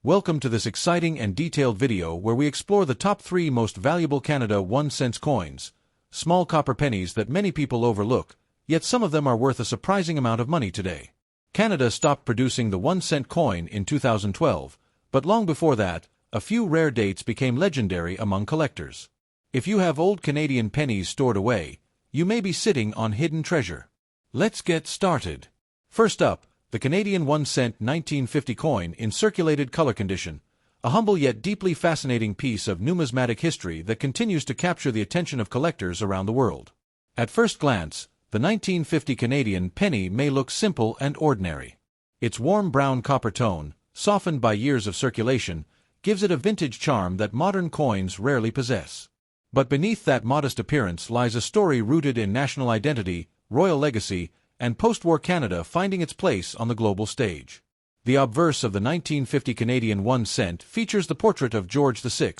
Welcome to this exciting and detailed video where we explore the top 3 most valuable Canada 1-cent coins, small copper pennies that many people overlook, yet some of them are worth a surprising amount of money today. Canada stopped producing the 1-cent coin in 2012, but long before that, a few rare dates became legendary among collectors. If you have old Canadian pennies stored away, you may be sitting on hidden treasure. Let's get started. First up, the Canadian 1-cent 1950 coin in circulated color condition, a humble yet deeply fascinating piece of numismatic history that continues to capture the attention of collectors around the world. At first glance, the 1950 Canadian penny may look simple and ordinary. Its warm brown copper tone, softened by years of circulation, gives it a vintage charm that modern coins rarely possess. But beneath that modest appearance lies a story rooted in national identity, royal legacy, and post-war Canada finding its place on the global stage. The obverse of the 1950 Canadian 1-cent features the portrait of George VI,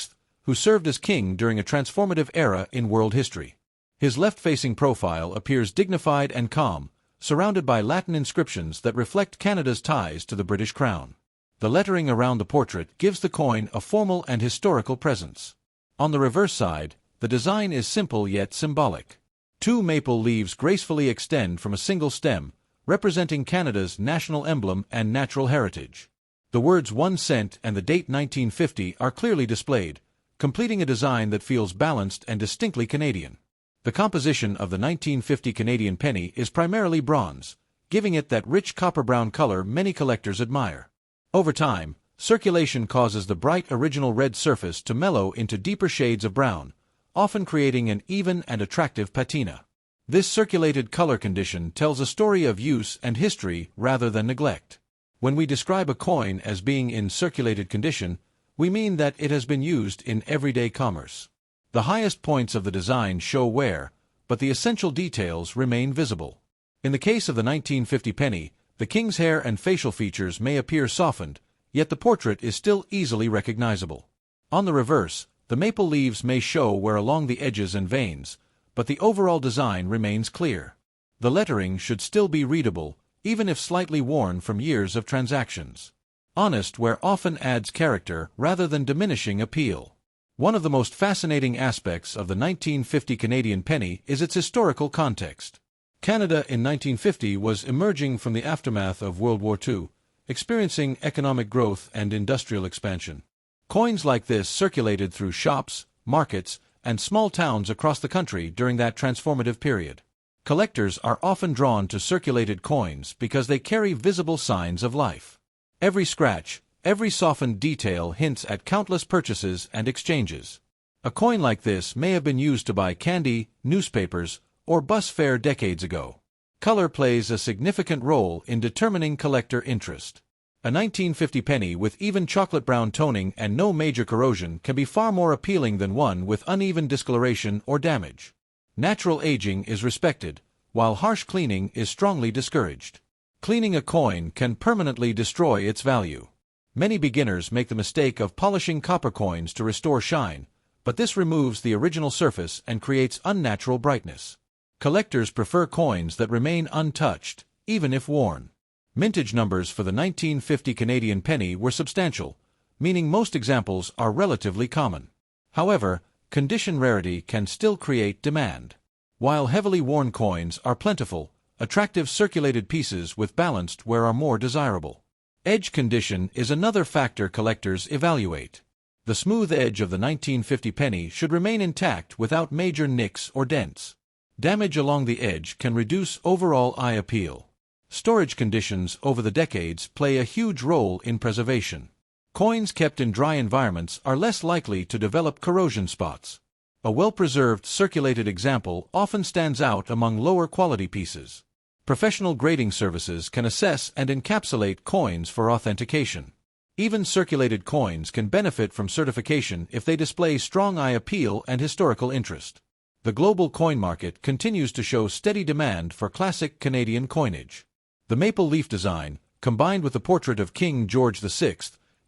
who served as king during a transformative era in world history. His left-facing profile appears dignified and calm, surrounded by Latin inscriptions that reflect Canada's ties to the British Crown. The lettering around the portrait gives the coin a formal and historical presence. On the reverse side, the design is simple yet symbolic. 2 maple leaves gracefully extend from a single stem, representing Canada's national emblem and natural heritage. The words 1 cent and the date 1950 are clearly displayed, completing a design that feels balanced and distinctly Canadian. The composition of the 1950 Canadian penny is primarily bronze, giving it that rich copper-brown color many collectors admire. Over time, circulation causes the bright original red surface to mellow into deeper shades of brown, often creating an even and attractive patina. This circulated color condition tells a story of use and history rather than neglect. When we describe a coin as being in circulated condition, we mean that it has been used in everyday commerce. The highest points of the design show wear, but the essential details remain visible. In the case of the 1950 penny, the king's hair and facial features may appear softened, yet the portrait is still easily recognizable. On the reverse, the maple leaves may show wear along the edges and veins, but the overall design remains clear. The lettering should still be readable, even if slightly worn from years of transactions. Honest wear often adds character rather than diminishing appeal. One of the most fascinating aspects of the 1950 Canadian penny is its historical context. Canada in 1950 was emerging from the aftermath of World War II, experiencing economic growth and industrial expansion. Coins like this circulated through shops, markets, and small towns across the country during that transformative period. Collectors are often drawn to circulated coins because they carry visible signs of life. Every scratch, every softened detail hints at countless purchases and exchanges. A coin like this may have been used to buy candy, newspapers, or bus fare decades ago. Color plays a significant role in determining collector interest. A 1950 penny with even chocolate brown toning and no major corrosion can be far more appealing than one with uneven discoloration or damage. Natural aging is respected, while harsh cleaning is strongly discouraged. Cleaning a coin can permanently destroy its value. Many beginners make the mistake of polishing copper coins to restore shine, but this removes the original surface and creates unnatural brightness. Collectors prefer coins that remain untouched, even if worn. Mintage numbers for the 1950 Canadian penny were substantial, meaning most examples are relatively common. However, condition rarity can still create demand. While heavily worn coins are plentiful, attractive circulated pieces with balanced wear are more desirable. Edge condition is another factor collectors evaluate. The smooth edge of the 1950 penny should remain intact without major nicks or dents. Damage along the edge can reduce overall eye appeal. Storage conditions over the decades play a huge role in preservation. Coins kept in dry environments are less likely to develop corrosion spots. A well-preserved circulated example often stands out among lower-quality pieces. Professional grading services can assess and encapsulate coins for authentication. Even circulated coins can benefit from certification if they display strong eye appeal and historical interest. The global coin market continues to show steady demand for classic Canadian coinage. The maple leaf design, combined with the portrait of King George VI,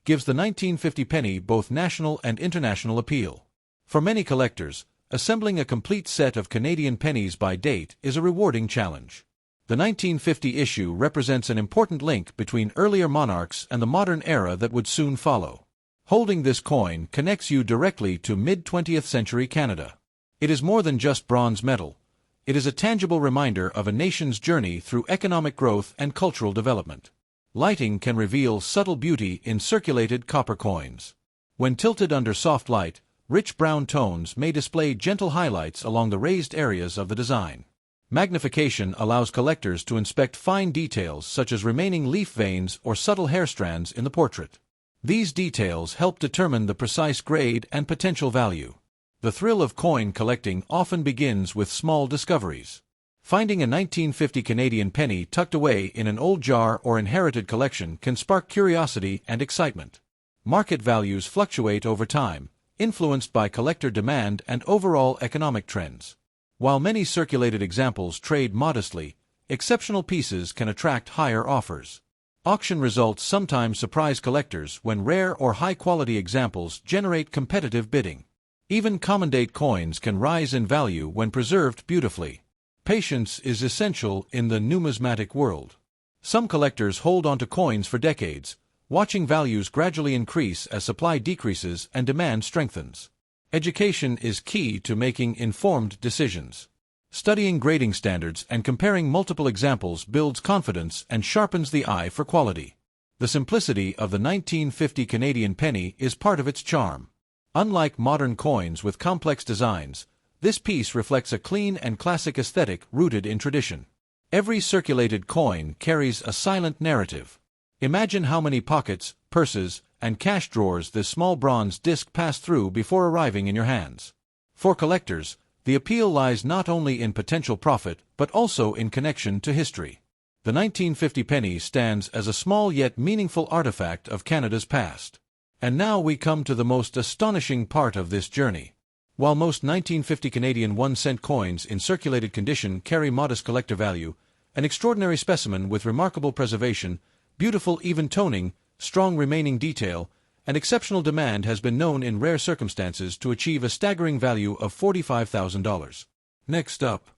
gives the 1950 penny both national and international appeal. For many collectors, assembling a complete set of Canadian pennies by date is a rewarding challenge. The 1950 issue represents an important link between earlier monarchs and the modern era that would soon follow. Holding this coin connects you directly to mid-20th century Canada. It is more than just bronze metal. It is a tangible reminder of a nation's journey through economic growth and cultural development. Lighting can reveal subtle beauty in circulated copper coins. When tilted under soft light, rich brown tones may display gentle highlights along the raised areas of the design. Magnification allows collectors to inspect fine details such as remaining leaf veins or subtle hair strands in the portrait. These details help determine the precise grade and potential value. The thrill of coin collecting often begins with small discoveries. Finding a 1950 Canadian penny tucked away in an old jar or inherited collection can spark curiosity and excitement. Market values fluctuate over time, influenced by collector demand and overall economic trends. While many circulated examples trade modestly, exceptional pieces can attract higher offers. Auction results sometimes surprise collectors when rare or high-quality examples generate competitive bidding. Even common-date coins can rise in value when preserved beautifully. Patience is essential in the numismatic world. Some collectors hold onto coins for decades, watching values gradually increase as supply decreases and demand strengthens. Education is key to making informed decisions. Studying grading standards and comparing multiple examples builds confidence and sharpens the eye for quality. The simplicity of the 1950 Canadian penny is part of its charm. Unlike modern coins with complex designs, this piece reflects a clean and classic aesthetic rooted in tradition. Every circulated coin carries a silent narrative. Imagine how many pockets, purses, and cash drawers this small bronze disc passed through before arriving in your hands. For collectors, the appeal lies not only in potential profit but also in connection to history. The 1950 penny stands as a small yet meaningful artifact of Canada's past. And now we come to the most astonishing part of this journey. While most 1950 Canadian 1-cent coins in circulated condition carry modest collector value, an extraordinary specimen with remarkable preservation, beautiful even toning, strong remaining detail, and exceptional demand has been known in rare circumstances to achieve a staggering value of $45,000. Next up,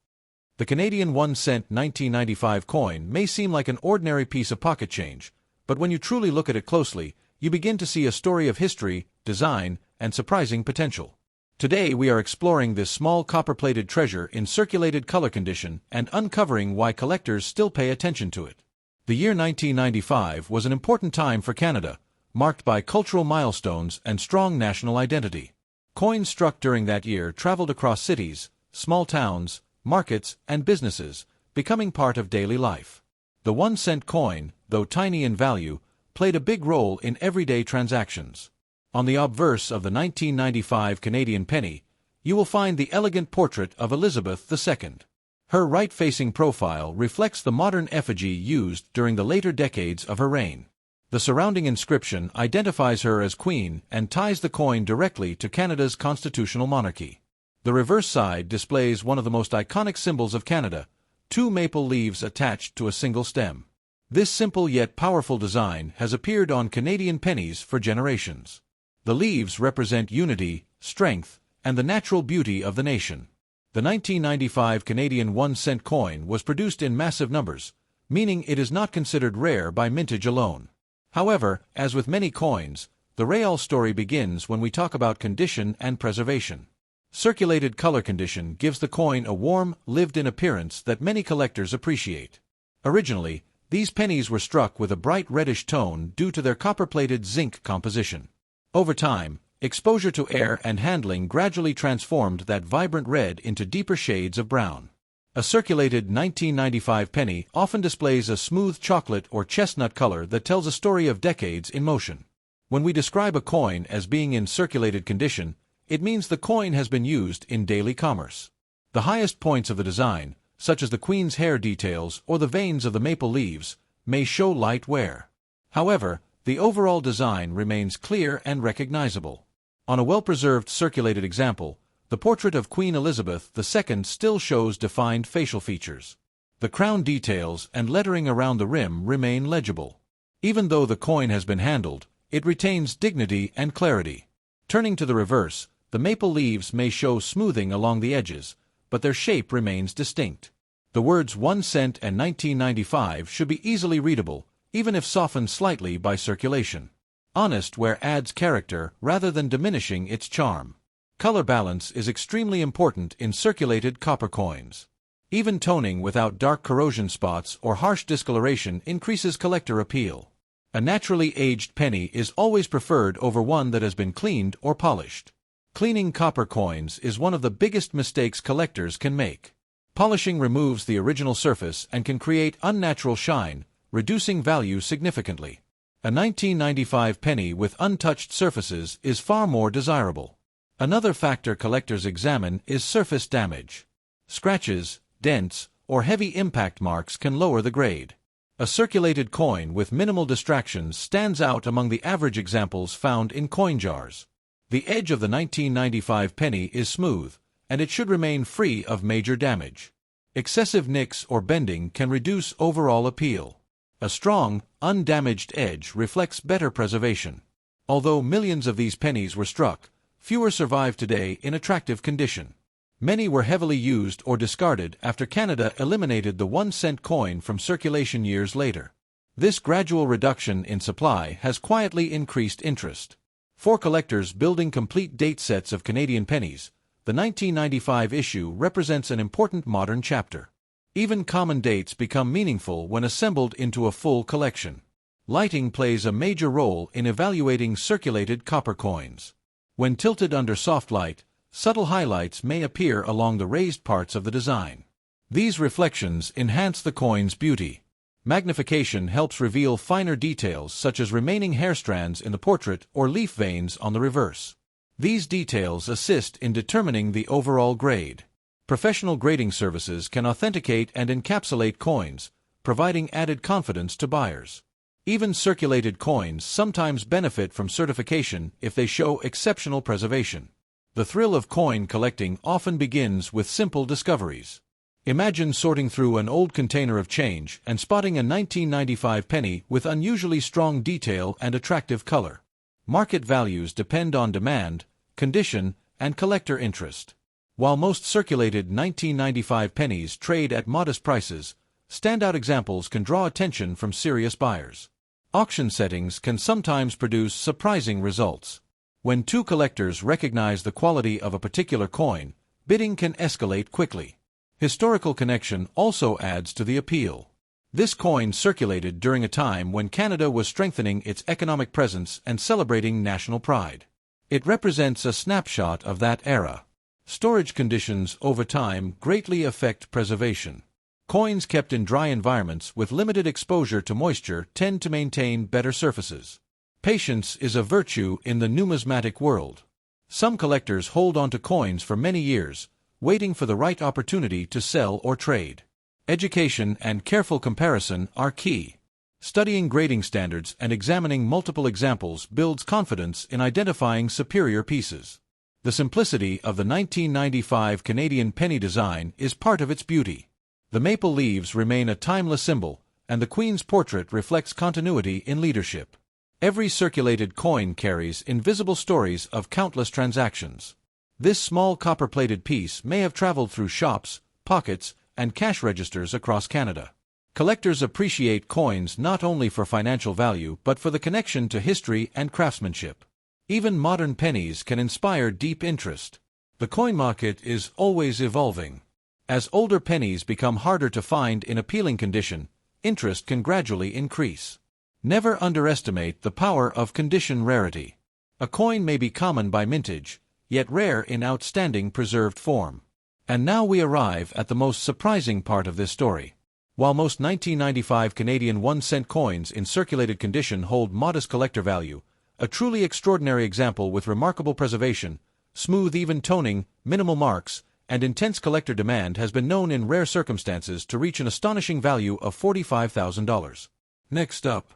the Canadian 1-cent 1995 coin may seem like an ordinary piece of pocket change, but when you truly look at it closely, you begin to see a story of history, design, and surprising potential. Today we are exploring this small copper-plated treasure in circulated color condition and uncovering why collectors still pay attention to it. The year 1995 was an important time for Canada, marked by cultural milestones and strong national identity. Coins struck during that year traveled across cities, small towns, markets, and businesses, becoming part of daily life. The 1-cent coin, though tiny in value, played a big role in everyday transactions. On the obverse of the 1995 Canadian penny, you will find the elegant portrait of Elizabeth II. Her right-facing profile reflects the modern effigy used during the later decades of her reign. The surrounding inscription identifies her as Queen and ties the coin directly to Canada's constitutional monarchy. The reverse side displays one of the most iconic symbols of Canada, two maple leaves attached to a single stem. This simple yet powerful design has appeared on Canadian pennies for generations. The leaves represent unity, strength, and the natural beauty of the nation. The 1995 Canadian 1-cent coin was produced in massive numbers, meaning it is not considered rare by mintage alone. However, as with many coins, the real story begins when we talk about condition and preservation. Circulated color condition gives the coin a warm, lived-in appearance that many collectors appreciate. Originally, these pennies were struck with a bright reddish tone due to their copper-plated zinc composition. Over time, exposure to air and handling gradually transformed that vibrant red into deeper shades of brown. A circulated 1995 penny often displays a smooth chocolate or chestnut color that tells a story of decades in motion. When we describe a coin as being in circulated condition, it means the coin has been used in daily commerce. The highest points of the design, such as the Queen's hair details or the veins of the maple leaves, may show light wear. However, the overall design remains clear and recognizable. On a well-preserved circulated example, the portrait of Queen Elizabeth II still shows defined facial features. The crown details and lettering around the rim remain legible. Even though the coin has been handled, it retains dignity and clarity. Turning to the reverse, the maple leaves may show smoothing along the edges, but their shape remains distinct. The words 1 cent and 1995 should be easily readable, even if softened slightly by circulation. Honest wear adds character rather than diminishing its charm. Color balance is extremely important in circulated copper coins. Even toning without dark corrosion spots or harsh discoloration increases collector appeal. A naturally aged penny is always preferred over one that has been cleaned or polished. Cleaning copper coins is one of the biggest mistakes collectors can make. Polishing removes the original surface and can create unnatural shine, reducing value significantly. A 1995 penny with untouched surfaces is far more desirable. Another factor collectors examine is surface damage. Scratches, dents, or heavy impact marks can lower the grade. A circulated coin with minimal distractions stands out among the average examples found in coin jars. The edge of the 1995 penny is smooth, and it should remain free of major damage. Excessive nicks or bending can reduce overall appeal. A strong, undamaged edge reflects better preservation. Although millions of these pennies were struck, fewer survive today in attractive condition. Many were heavily used or discarded after Canada eliminated the 1-cent coin from circulation years later. This gradual reduction in supply has quietly increased interest. For collectors building complete date sets of Canadian pennies, the 1995 issue represents an important modern chapter. Even common dates become meaningful when assembled into a full collection. Lighting plays a major role in evaluating circulated copper coins. When tilted under soft light, subtle highlights may appear along the raised parts of the design. These reflections enhance the coin's beauty. Magnification helps reveal finer details such as remaining hair strands in the portrait or leaf veins on the reverse. These details assist in determining the overall grade. Professional grading services can authenticate and encapsulate coins, providing added confidence to buyers. Even circulated coins sometimes benefit from certification if they show exceptional preservation. The thrill of coin collecting often begins with simple discoveries. Imagine sorting through an old container of change and spotting a 1995 penny with unusually strong detail and attractive color. Market values depend on demand, condition, and collector interest. While most circulated 1995 pennies trade at modest prices, standout examples can draw attention from serious buyers. Auction settings can sometimes produce surprising results. When two collectors recognize the quality of a particular coin, bidding can escalate quickly. Historical connection also adds to the appeal. This coin circulated during a time when Canada was strengthening its economic presence and celebrating national pride. It represents a snapshot of that era. Storage conditions over time greatly affect preservation. Coins kept in dry environments with limited exposure to moisture tend to maintain better surfaces. Patience is a virtue in the numismatic world. Some collectors hold onto coins for many years, waiting for the right opportunity to sell or trade. Education and careful comparison are key. Studying grading standards and examining multiple examples builds confidence in identifying superior pieces. The simplicity of the 1995 Canadian penny design is part of its beauty. The maple leaves remain a timeless symbol, and the Queen's portrait reflects continuity in leadership. Every circulated coin carries invisible stories of countless transactions. This small copper-plated piece may have traveled through shops, pockets, and cash registers across Canada. Collectors appreciate coins not only for financial value but for the connection to history and craftsmanship. Even modern pennies can inspire deep interest. The coin market is always evolving. As older pennies become harder to find in appealing condition, interest can gradually increase. Never underestimate the power of condition rarity. A coin may be common by mintage, yet rare in outstanding preserved form. And now we arrive at the most surprising part of this story. While most 1995 Canadian 1-cent coins in circulated condition hold modest collector value, a truly extraordinary example with remarkable preservation, smooth even toning, minimal marks, and intense collector demand has been known in rare circumstances to reach an astonishing value of $45,000. Next up.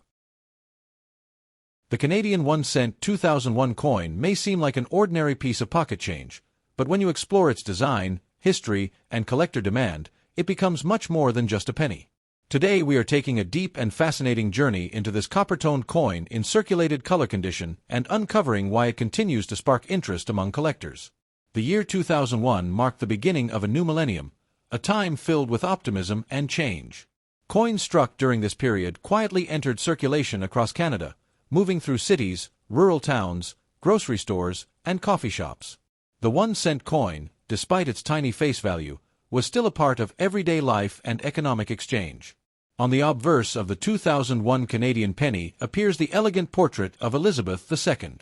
The Canadian 1-cent 2001 coin may seem like an ordinary piece of pocket change, but when you explore its design, history, and collector demand, it becomes much more than just a penny. Today we are taking a deep and fascinating journey into this copper-toned coin in circulated color condition and uncovering why it continues to spark interest among collectors. The year 2001 marked the beginning of a new millennium, a time filled with optimism and change. Coins struck during this period quietly entered circulation across Canada, moving through cities, rural towns, grocery stores, and coffee shops. The 1-cent coin, despite its tiny face value, was still a part of everyday life and economic exchange. On the obverse of the 2001 Canadian penny appears the elegant portrait of Elizabeth II.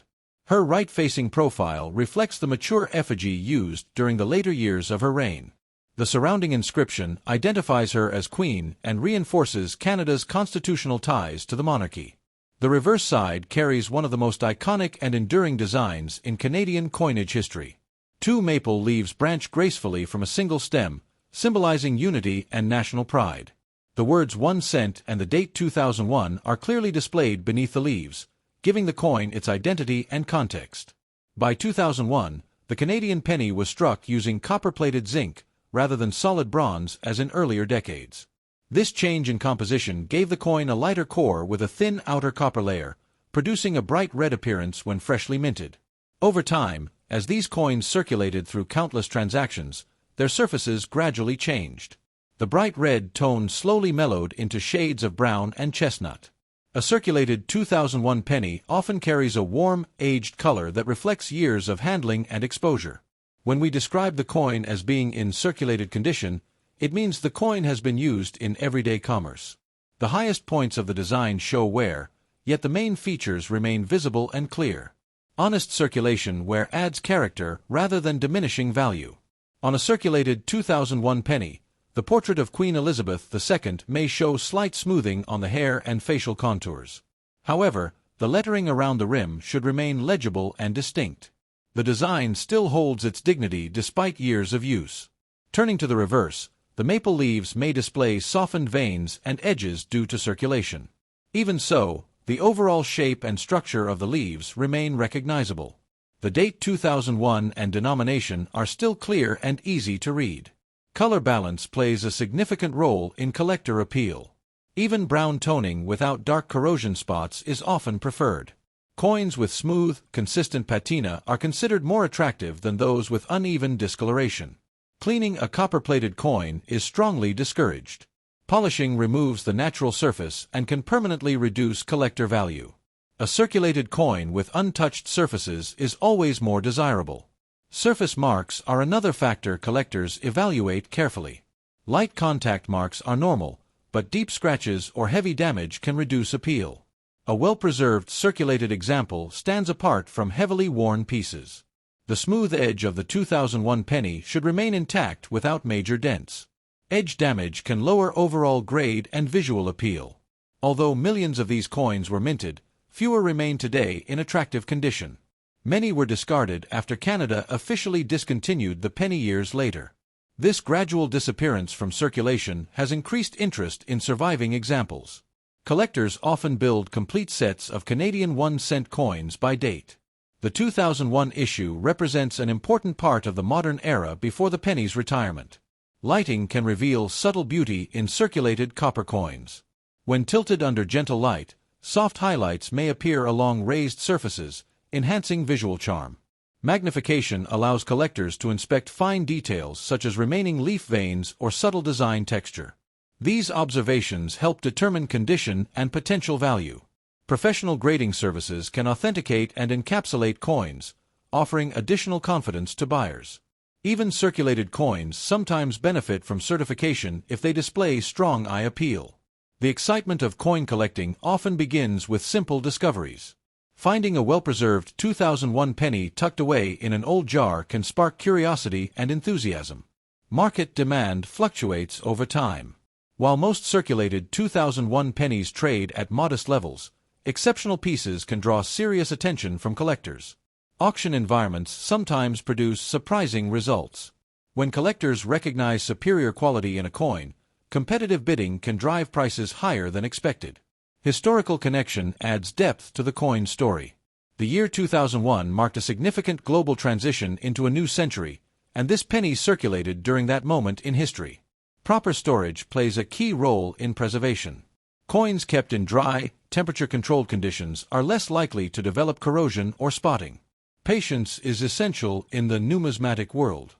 Her right-facing profile reflects the mature effigy used during the later years of her reign. The surrounding inscription identifies her as Queen and reinforces Canada's constitutional ties to the monarchy. The reverse side carries one of the most iconic and enduring designs in Canadian coinage history. Two maple leaves branch gracefully from a single stem, symbolizing unity and national pride. The words 1 cent and the date 2001 are clearly displayed beneath the leaves, giving the coin its identity and context. By 2001, the Canadian penny was struck using copper-plated zinc rather than solid bronze as in earlier decades. This change in composition gave the coin a lighter core with a thin outer copper layer, producing a bright red appearance when freshly minted. Over time, as these coins circulated through countless transactions, their surfaces gradually changed. The bright red tone slowly mellowed into shades of brown and chestnut. A circulated 2001 penny often carries a warm, aged color that reflects years of handling and exposure. When we describe the coin as being in circulated condition, it means the coin has been used in everyday commerce. The highest points of the design show wear, yet the main features remain visible and clear. Honest circulation wear adds character rather than diminishing value. On a circulated 2001 penny, the portrait of Queen Elizabeth II may show slight smoothing on the hair and facial contours. However, the lettering around the rim should remain legible and distinct. The design still holds its dignity despite years of use. Turning to the reverse, the maple leaves may display softened veins and edges due to circulation. Even so, the overall shape and structure of the leaves remain recognizable. The date 2001 and denomination are still clear and easy to read. Color balance plays a significant role in collector appeal. Even brown toning without dark corrosion spots is often preferred. Coins with smooth, consistent patina are considered more attractive than those with uneven discoloration. Cleaning a copper-plated coin is strongly discouraged. Polishing removes the natural surface and can permanently reduce collector value. A circulated coin with untouched surfaces is always more desirable. Surface marks are another factor collectors evaluate carefully. Light contact marks are normal, but deep scratches or heavy damage can reduce appeal. A well-preserved circulated example stands apart from heavily worn pieces. The smooth edge of the 2001 penny should remain intact without major dents. Edge damage can lower overall grade and visual appeal. Although millions of these coins were minted, fewer remain today in attractive condition. Many were discarded after Canada officially discontinued the penny years later. This gradual disappearance from circulation has increased interest in surviving examples. Collectors often build complete sets of Canadian 1-cent coins by date. The 2001 issue represents an important part of the modern era before the penny's retirement. Lighting can reveal subtle beauty in circulated copper coins. When tilted under gentle light, soft highlights may appear along raised surfaces, enhancing visual charm. Magnification allows collectors to inspect fine details such as remaining leaf veins or subtle design texture. These observations help determine condition and potential value. Professional grading services can authenticate and encapsulate coins, offering additional confidence to buyers. Even circulated coins sometimes benefit from certification if they display strong eye appeal. The excitement of coin collecting often begins with simple discoveries. Finding a well-preserved 2001 penny tucked away in an old jar can spark curiosity and enthusiasm. Market demand fluctuates over time. While most circulated 2001 pennies trade at modest levels, exceptional pieces can draw serious attention from collectors. Auction environments sometimes produce surprising results. When collectors recognize superior quality in a coin, competitive bidding can drive prices higher than expected. Historical connection adds depth to the coin story. The year 2001 marked a significant global transition into a new century, and this penny circulated during that moment in history. Proper storage plays a key role in preservation. Coins kept in dry, temperature-controlled conditions are less likely to develop corrosion or spotting. Patience is essential in the numismatic world.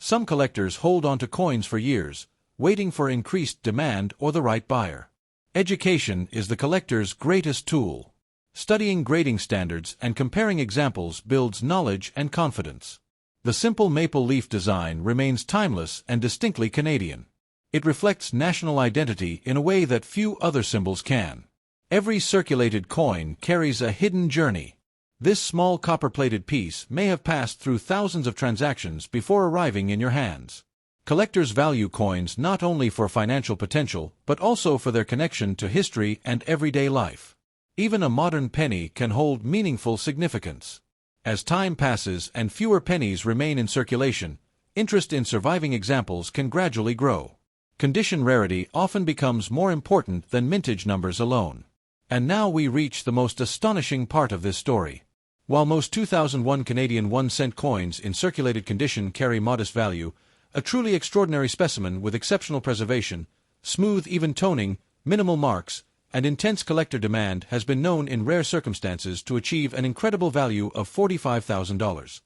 Some collectors hold onto coins for years, waiting for increased demand or the right buyer. Education is the collector's greatest tool. Studying grading standards and comparing examples builds knowledge and confidence. The simple maple leaf design remains timeless and distinctly Canadian. It reflects national identity in a way that few other symbols can. Every circulated coin carries a hidden journey. This small copper-plated piece may have passed through thousands of transactions before arriving in your hands. Collectors value coins not only for financial potential, but also for their connection to history and everyday life. Even a modern penny can hold meaningful significance. As time passes and fewer pennies remain in circulation, interest in surviving examples can gradually grow. Condition rarity often becomes more important than mintage numbers alone. And now we reach the most astonishing part of this story. While most 2001 Canadian 1-cent coins in circulated condition carry modest value, a truly extraordinary specimen with exceptional preservation, smooth even toning, minimal marks, and intense collector demand has been known in rare circumstances to achieve an incredible value of $45,000.